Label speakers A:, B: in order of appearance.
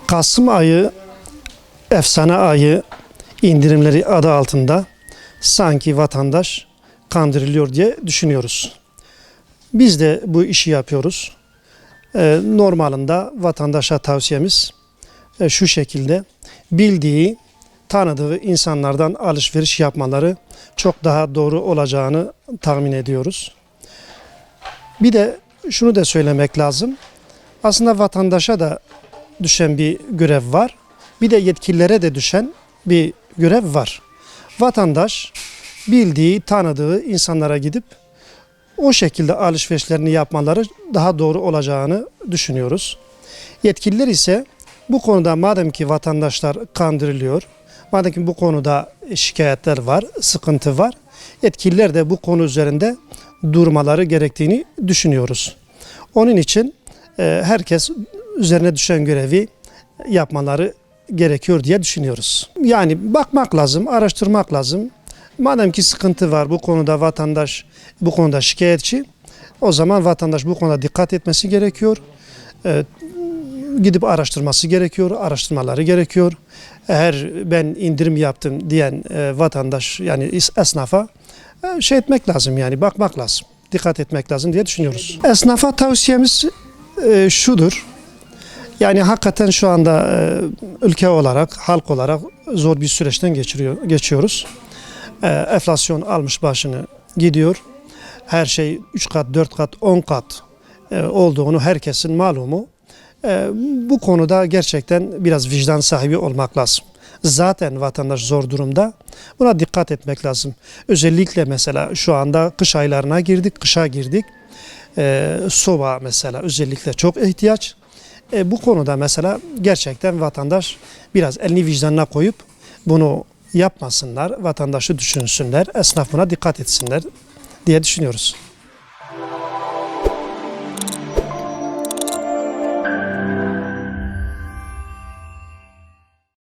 A: Kasım ayı, efsane ayı indirimleri adı altında sanki vatandaş kandırılıyor diye düşünüyoruz. Biz de bu işi yapıyoruz. Normalinde vatandaşa tavsiyemiz şu şekilde: bildiği, tanıdığı insanlardan alışveriş yapmaları çok daha doğru olacağını tahmin ediyoruz. Bir de şunu da söylemek lazım. Aslında vatandaşa da düşen bir görev var. Bir de yetkililere de düşen bir görev var. Vatandaş bildiği, tanıdığı insanlara gidip o şekilde alışverişlerini yapmaları daha doğru olacağını düşünüyoruz. Yetkililer ise bu konuda, madem ki vatandaşlar kandırılıyor, madem ki bu konuda şikayetler var, sıkıntı var, yetkililer de bu konu üzerinde durmaları gerektiğini düşünüyoruz. Onun için herkes üzerine düşen görevi yapmaları gerekiyor diye düşünüyoruz. Yani bakmak lazım, araştırmak lazım. Madem ki sıkıntı var bu konuda, vatandaş bu konuda şikayetçi, o zaman vatandaş bu konuda dikkat etmesi gerekiyor. Gidip araştırması gerekiyor, araştırmaları gerekiyor. Eğer ben indirim yaptım diyen vatandaş, yani esnafa şey etmek lazım, yani bakmak lazım, dikkat etmek lazım diye düşünüyoruz. Esnafa tavsiyemiz şudur. Yani hakikaten şu anda ülke olarak, halk olarak zor bir süreçten geçiyoruz. Enflasyon almış başını gidiyor. Her şey 3 kat, 4 kat, 10 kat olduğunu herkesin malumu. Bu konuda gerçekten biraz vicdan sahibi olmak lazım. Zaten vatandaş zor durumda. Buna dikkat etmek lazım. Özellikle mesela şu anda kış aylarına girdik, kışa girdik. Soba mesela özellikle çok ihtiyaç. Bu konuda mesela gerçekten vatandaş biraz elini vicdanına koyup bunu yapmasınlar, vatandaşı düşünsünler, esnaf buna dikkat etsinler diye düşünüyoruz.